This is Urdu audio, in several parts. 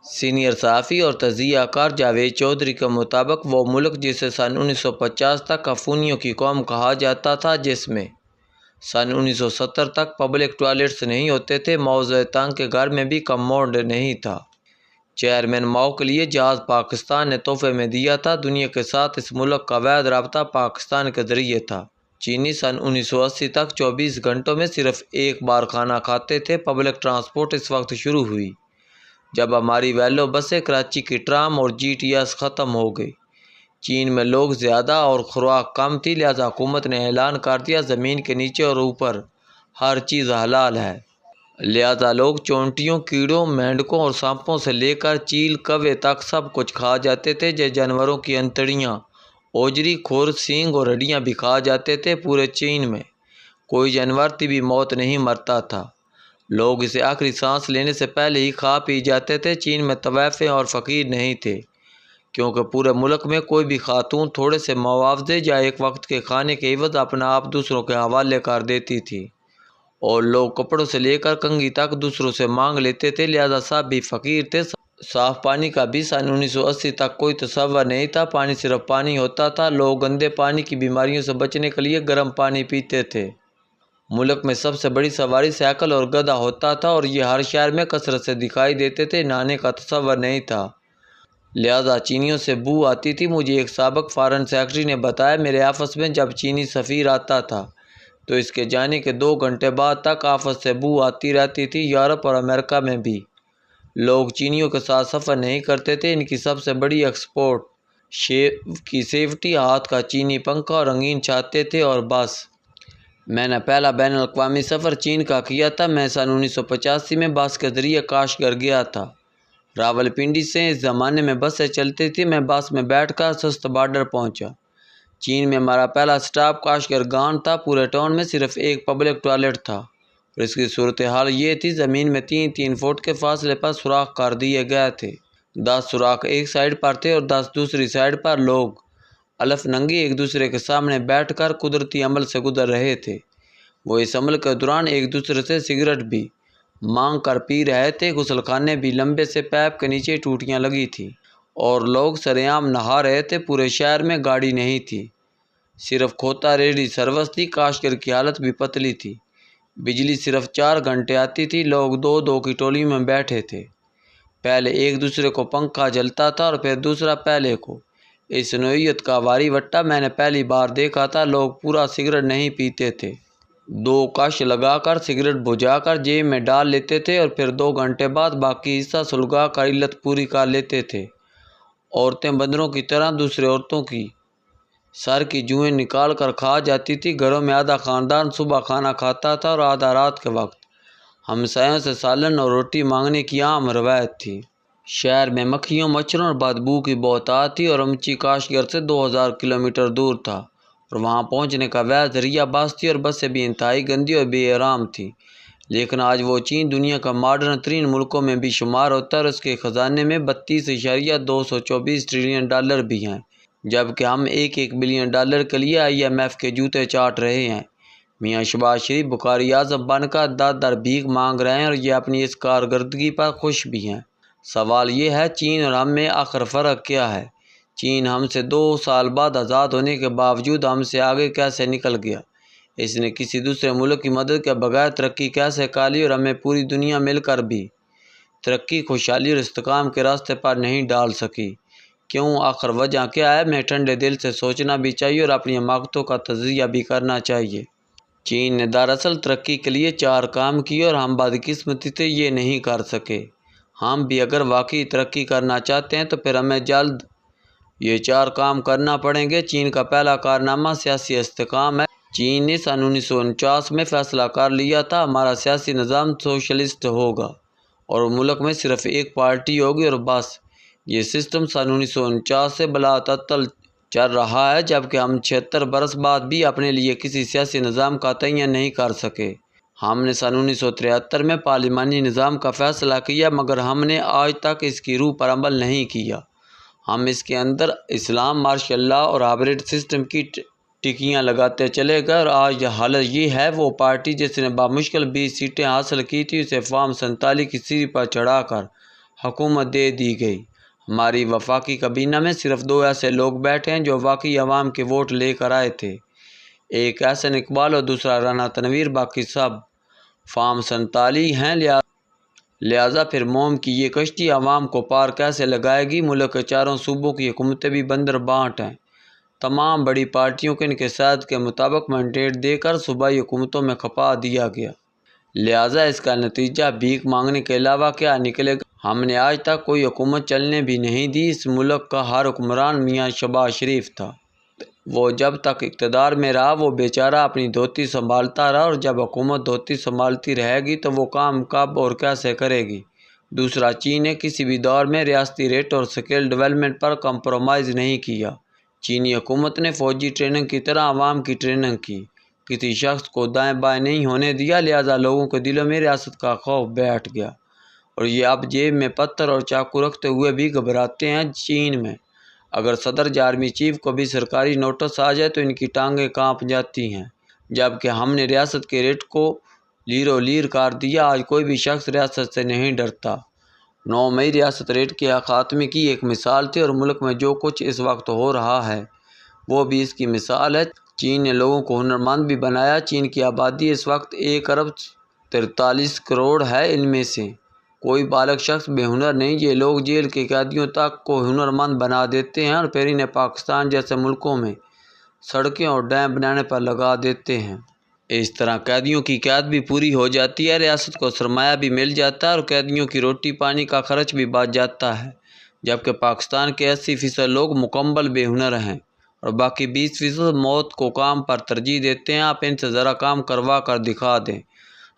سینئر صحافی اور تجزیہ کار جاوید چودھری کے مطابق وہ ملک جسے سن 1950 تک افونیوں کی قوم کہا جاتا تھا، جس میں سن 1970 تک پبلک ٹوائلٹس نہیں ہوتے تھے، موضوع تنگ کے گھر میں بھی کموڈ نہیں تھا، چیئرمین ماؤ کے لیے جہاز پاکستان نے تحفے میں دیا تھا، دنیا کے ساتھ اس ملک کا واحد رابطہ پاکستان کے ذریعے تھا، چینی سن 1980 تک 24 گھنٹوں میں صرف ایک بار کھانا کھاتے تھے، پبلک ٹرانسپورٹ اس وقت شروع ہوئی جب ہماری ویلو بسیں، کراچی کی ٹرام اور جی ٹی ایس ختم ہو گئی۔ چین میں لوگ زیادہ اور خوراک کم تھی، لہذا حکومت نے اعلان کر دیا زمین کے نیچے اور اوپر ہر چیز حلال ہے، لہذا لوگ چونٹیوں، کیڑوں، مینڈکوں اور سانپوں سے لے کر چیل کوے تک سب کچھ کھا جاتے تھے، جانوروں کی انتڑیاں، اوجری، کھور، سینگ اور ہڈیاں بھی کھا جاتے تھے۔ پورے چین میں کوئی جانور طبی موت نہیں مرتا تھا، لوگ اسے آخری سانس لینے سے پہلے ہی کھا پی جاتے تھے۔ چین میں طوائفیں اور فقیر نہیں تھے، کیونکہ پورے ملک میں کوئی بھی خاتون تھوڑے سے معاوضے یا ایک وقت کے کھانے کے عوض اپنا آپ دوسروں کے حوالے کر دیتی تھی، اور لوگ کپڑوں سے لے کر کنگھی تک دوسروں سے مانگ لیتے تھے، لہذا سب بھی فقیر تھے۔ صاف پانی کا بھی سن 1980 تک کوئی تصور نہیں تھا، پانی صرف پانی ہوتا تھا، لوگ گندے پانی کی بیماریوں سے بچنے کے لیے گرم پانی پیتے تھے۔ ملک میں سب سے بڑی سواری سائیکل اور گدھا ہوتا تھا، اور یہ ہر شہر میں کثرت سے دکھائی دیتے تھے، نہانے کا تصور نہیں تھا، لہذا چینیوں سے بو آتی تھی۔ مجھے ایک سابق فارن سیکرٹری نے بتایا، میرے آفس میں جب چینی سفیر آتا تھا تو اس کے جانے کے 2 گھنٹے بعد تک آفس سے بو آتی رہتی تھی۔ یورپ اور امریکہ میں بھی لوگ چینیوں کے ساتھ سفر نہیں کرتے تھے، ان کی سب سے بڑی ایکسپورٹ شیف کی سیفٹی، ہاتھ کا چینی پنکھا اور رنگین چھاتے تھے، اور بس۔ میں نے پہلا بین الاقوامی سفر چین کا کیا تھا، میں سن 1985 میں بس کے ذریعے کاشغر گیا تھا، راولپنڈی سے۔ اس زمانے میں بسیں چلتی تھیں، میں بس میں بیٹھ کر سست بارڈر پہنچا۔ چین میں ہمارا پہلا سٹاپ کاشغر گان تھا، پورے ٹاؤن میں صرف ایک پبلک ٹوائلٹ تھا، اور اس کی صورتحال یہ تھی، زمین میں 3-3 فٹ کے فاصلے پر سوراخ کر دیے گئے تھے، 10 سوراخ ایک سائڈ پر تھے اور 10 دوسری سائڈ پر۔ لوگ الف ننگی ایک دوسرے کے سامنے بیٹھ کر قدرتی عمل سے گزر رہے تھے، وہ اس عمل کے دوران ایک دوسرے سے سگریٹ بھی مانگ کر پی رہے تھے، غسل خانے بھی لمبے سے پائپ کے نیچے ٹوٹیاں لگی تھیں، اور لوگ سرعام نہا رہے تھے۔ پورے شہر میں گاڑی نہیں تھی، صرف کھوتا ریڈی سروس تھی، کاشغر کی حالت بھی پتلی تھی، بجلی صرف 4 گھنٹے آتی تھی، لوگ 2-2 کی ٹولی میں بیٹھے تھے، پہلے ایک دوسرے کو پنکھا جلتا تھا اور پھر دوسرا پہلے کو۔ اس نوعیت کا واری وٹا میں نے پہلی بار دیکھا تھا، لوگ پورا سگریٹ نہیں پیتے تھے، 2 کش لگا کر سگریٹ بجھا کر جیب میں ڈال لیتے تھے، اور پھر 2 گھنٹے بعد باقی حصہ سلگا کر علت پوری کر لیتے تھے۔ عورتیں بندروں کی طرح دوسرے عورتوں کی سر کی جوئیں نکال کر کھا جاتی تھی، گھروں میں آدھا خاندان صبح کھانا کھاتا تھا اور آدھا رات کے وقت ہمسایوں سے سالن اور روٹی مانگنے کی عام روایت تھی۔ شہر میں مکھیوں، مچھروں اور بدبو کی بہت تھی، اور امچی کاشغر سے 2000 کلومیٹر دور تھا، اور وہاں پہنچنے کا واحد ذریعہ بس تھی، اور بسیں بھی انتہائی گندی اور بے آرام تھیں۔ لیکن آج وہ چین دنیا کا ماڈرن ترین ملکوں میں بھی شمار ہوتا ہے، اور اس کے خزانے میں 32.224 ٹریلین ڈالر بھی ہیں، جبکہ ہم 1 بلین ڈالر کے لیے IMF کے جوتے چاٹ رہے ہیں۔ میاں شہباز شریف بخاری اعظم بن کر در بھیک مانگ رہے ہیں، اور یہ اپنی اس کارکردگی پر خوش بھی ہیں۔ سوال یہ ہے، چین اور ہم میں آخر فرق کیا ہے؟ چین ہم سے 2 سال بعد آزاد ہونے کے باوجود ہم سے آگے کیسے نکل گیا؟ اس نے کسی دوسرے ملک کی مدد کے بغیر ترقی کیسے کر لی، اور ہمیں پوری دنیا مل کر بھی ترقی، خوشحالی اور استحکام کے راستے پر نہیں ڈال سکی؟ کیوں؟ آخر وجہ کیا ہے؟ میں ٹھنڈے دل سے سوچنا بھی چاہیے اور اپنی حماقتوں کا تجزیہ بھی کرنا چاہیے۔ چین نے دراصل ترقی کے لیے 4 کام کیے، اور ہم بدقسمتی سے یہ نہیں کر سکے۔ ہم بھی اگر واقعی ترقی کرنا چاہتے ہیں تو پھر ہمیں جلد یہ 4 کام کرنا پڑیں گے۔ چین کا پہلا کارنامہ سیاسی استحکام ہے۔ چین نے سن 1949 میں فیصلہ کر لیا تھا، ہمارا سیاسی نظام سوشلسٹ ہوگا اور ملک میں صرف ایک پارٹی ہوگی، اور بس۔ یہ سسٹم سن 1949 سے بلا تعطل چل رہا ہے، جبکہ ہم 76 برس بعد بھی اپنے لیے کسی سیاسی نظام کا تعین نہیں کر سکے۔ ہم نے سن 1973 میں پارلیمانی نظام کا فیصلہ کیا، مگر ہم نے آج تک اس کی روح پر عمل نہیں کیا۔ ہم اس کے اندر اسلام، مارشل لا اور ہائبرڈ سسٹم کی ٹکیاں لگاتے چلے گئے، اور آج حالت یہ ہے، وہ پارٹی جس نے بامشکل 20 سیٹیں حاصل کی تھی، اسے فارم 47 کی سیڑھی پر چڑھا کر حکومت دے دی گئی۔ ہماری وفاقی کابینہ میں صرف 2 ایسے لوگ بیٹھے ہیں جو واقعی عوام کے ووٹ لے کر آئے تھے، ایک احسن اقبال اور دوسرا رانا تنویر، باقی سب فارم 47 ہیں۔ لہٰذا پھر موم کی یہ کشتی عوام کو پار کیسے لگائے گی؟ ملک کے چاروں صوبوں کی حکومتیں بھی بندر بانٹ ہیں۔ تمام بڑی پارٹیوں کو ان کے صحت کے مطابق مینڈیٹ دے کر صوبائی حکومتوں میں کھپا دیا گیا۔ لہٰذا اس کا نتیجہ بھیک مانگنے کے علاوہ کیا نکلے گا؟ ہم نے آج تک کوئی حکومت چلنے بھی نہیں دی۔ اس ملک کا ہر حکمران میاں شہباز شریف تھا۔ وہ جب تک اقتدار میں رہا وہ بیچارہ اپنی دھوتی سنبھالتا رہا، اور جب حکومت دھوتی سنبھالتی رہے گی تو وہ کام کب اور کیسے کرے گی؟ دوسرا، چین نے کسی بھی دور میں ریاستی ریٹ اور سکل ڈیولپمنٹ پر کمپرومائز نہیں کیا۔ چینی حکومت نے فوجی ٹریننگ کی طرح عوام کی ٹریننگ کی، کسی شخص کو دائیں بائیں نہیں ہونے دیا، لہٰذا لوگوں کے دلوں میں ریاست کا خوف بیٹھ گیا، اور یہ اب جیب میں پتھر اور چاقو رکھتے ہوئے بھی گھبراتے ہیں۔ چین میں اگر صدر یا آرمی چیف کو بھی سرکاری نوٹس آ جائے تو ان کی ٹانگیں کانپ جاتی ہیں، جبکہ ہم نے ریاست کے ریٹ کو لیرو لیر کر دیا۔ آج کوئی بھی شخص ریاست سے نہیں ڈرتا۔ 9 مئی ریاست ریٹ کے خاتمے کی ایک مثال تھی، اور ملک میں جو کچھ اس وقت ہو رہا ہے وہ بھی اس کی مثال ہے۔ چین نے لوگوں کو ہنرمند بھی بنایا۔ چین کی آبادی اس وقت 1 ارب 43 کروڑ ہے، ان میں سے کوئی بالغ شخص بے ہنر نہیں۔ یہ لوگ جیل کے قیدیوں تک کو ہنرمند بنا دیتے ہیں اور پھر انہیں پاکستان جیسے ملکوں میں سڑکیں اور ڈیم بنانے پر لگا دیتے ہیں۔ اس طرح قیدیوں کی قید بھی پوری ہو جاتی ہے، ریاست کو سرمایہ بھی مل جاتا ہے اور قیدیوں کی روٹی پانی کا خرچ بھی بچ جاتا ہے، جبکہ پاکستان کے 80% لوگ مکمل بے ہنر ہیں اور باقی 20% موت کو کام پر ترجیح دیتے ہیں۔ آپ ان سے ذرا کام کروا کر دکھا دیں۔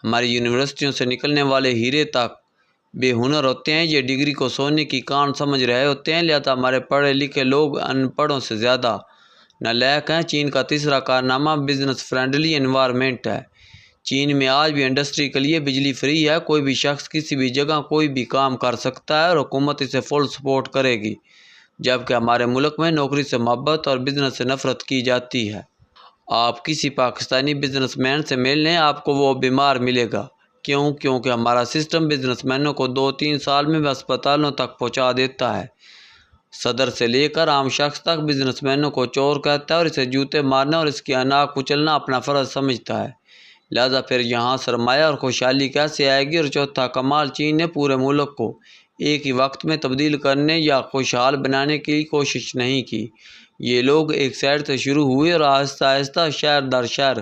ہماری یونیورسٹیوں سے نکلنے والے ہیرے تک بے ہنر ہوتے ہیں۔ یہ ڈگری کو سونے کی کان سمجھ رہے ہوتے ہیں، لہذا ہمارے پڑھے لکھے لوگ ان پڑھوں سے زیادہ نالائق ہیں۔ چین کا تیسرا کارنامہ بزنس فرینڈلی انوائرمنٹ ہے۔ چین میں آج بھی انڈسٹری کے لیے بجلی فری ہے، کوئی بھی شخص کسی بھی جگہ کوئی بھی کام کر سکتا ہے اور حکومت اسے فل سپورٹ کرے گی، جبکہ ہمارے ملک میں نوکری سے محبت اور بزنس سے نفرت کی جاتی ہے۔ آپ کسی پاکستانی بزنس مین سے مل لیں، آپ کو وہ بیمار ملے گا۔ کیوں؟ کیونکہ ہمارا سسٹم بزنس مینوں کو 2-3 سال میں اسپتالوں تک پہنچا دیتا ہے۔ صدر سے لے کر عام شخص تک بزنس مینوں کو چور کہتا ہے اور اسے جوتے مارنا اور اس کی اناق کچلنا اپنا فرض سمجھتا ہے۔ لہذا پھر یہاں سرمایہ اور خوشحالی کیسے آئے گی؟ اور چوتھا کمال، چین نے پورے ملک کو ایک ہی وقت میں تبدیل کرنے یا خوشحال بنانے کی کوشش نہیں کی۔ یہ لوگ ایک سائڈ سے شروع ہوئے اور آہستہ آہستہ شہر در شہر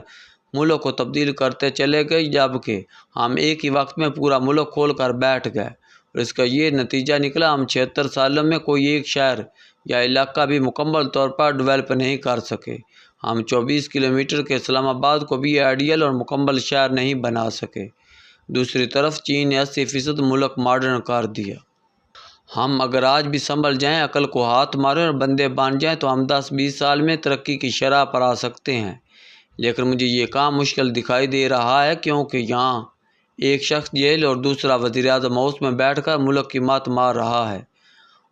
ملک کو تبدیل کرتے چلے گئے، جبکہ ہم ایک ہی وقت میں پورا ملک کھول کر بیٹھ گئے، اور اس کا یہ نتیجہ نکلا ہم 76 سالوں میں کوئی ایک شہر یا علاقہ بھی مکمل طور پر ڈیولپ نہیں کر سکے۔ ہم 24 کلومیٹر کے اسلام آباد کو بھی آئیڈیل اور مکمل شہر نہیں بنا سکے۔ دوسری طرف چین نے 80% ملک ماڈرن کر دیا۔ ہم اگر آج بھی سنبھل جائیں، عقل کو ہاتھ ماریں اور بندے بن جائیں تو ہم 10-20 سال میں ترقی کی شرح پر آ سکتے ہیں، لیکن مجھے یہ کام مشکل دکھائی دے رہا ہے، کیونکہ یہاں ایک شخص جیل اور دوسرا وزیر اعظم ہاؤس میں بیٹھ کر ملک کی مات مار رہا ہے،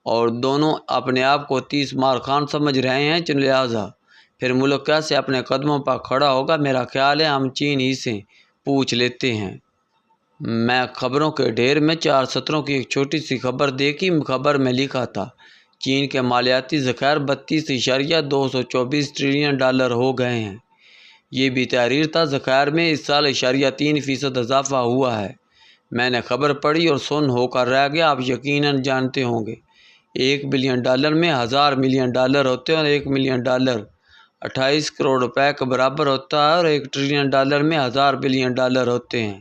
اور دونوں اپنے آپ کو 30 مار خان سمجھ رہے ہیں۔ لہٰذا پھر ملک کیسے اپنے قدموں پر کھڑا ہوگا؟ میرا خیال ہے ہم چین ہی سے پوچھ لیتے ہیں۔ میں خبروں کے ڈھیر میں 4 سطروں کی ایک چھوٹی سی خبر دیکھی۔ خبر میں لکھا تھا چین کے مالیاتی ذخائر 32.224 ٹریلین ڈالر ہو گئے ہیں۔ یہ بھی تحریر تھا، ذخائر میں اس سال 3% اضافہ ہوا ہے۔ میں نے خبر پڑھی اور سن ہو کر رہ گیا۔ آپ یقیناً جانتے ہوں گے 1 بلین ڈالر میں 1000 ملین ڈالر ہوتے ہیں، اور 1 ملین ڈالر 28 کروڑ روپے کے برابر ہوتا ہے، اور 1 ٹریلین ڈالر میں 1000 بلین ڈالر ہوتے ہیں،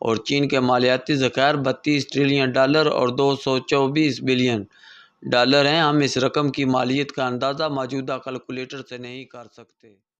اور چین کے مالیاتی ذخائر 32 ٹریلین ڈالر اور 224 بلین ڈالر ہیں۔ ہم اس رقم کی مالیت کا اندازہ موجودہ کیلکولیٹر سے نہیں کر سکتے۔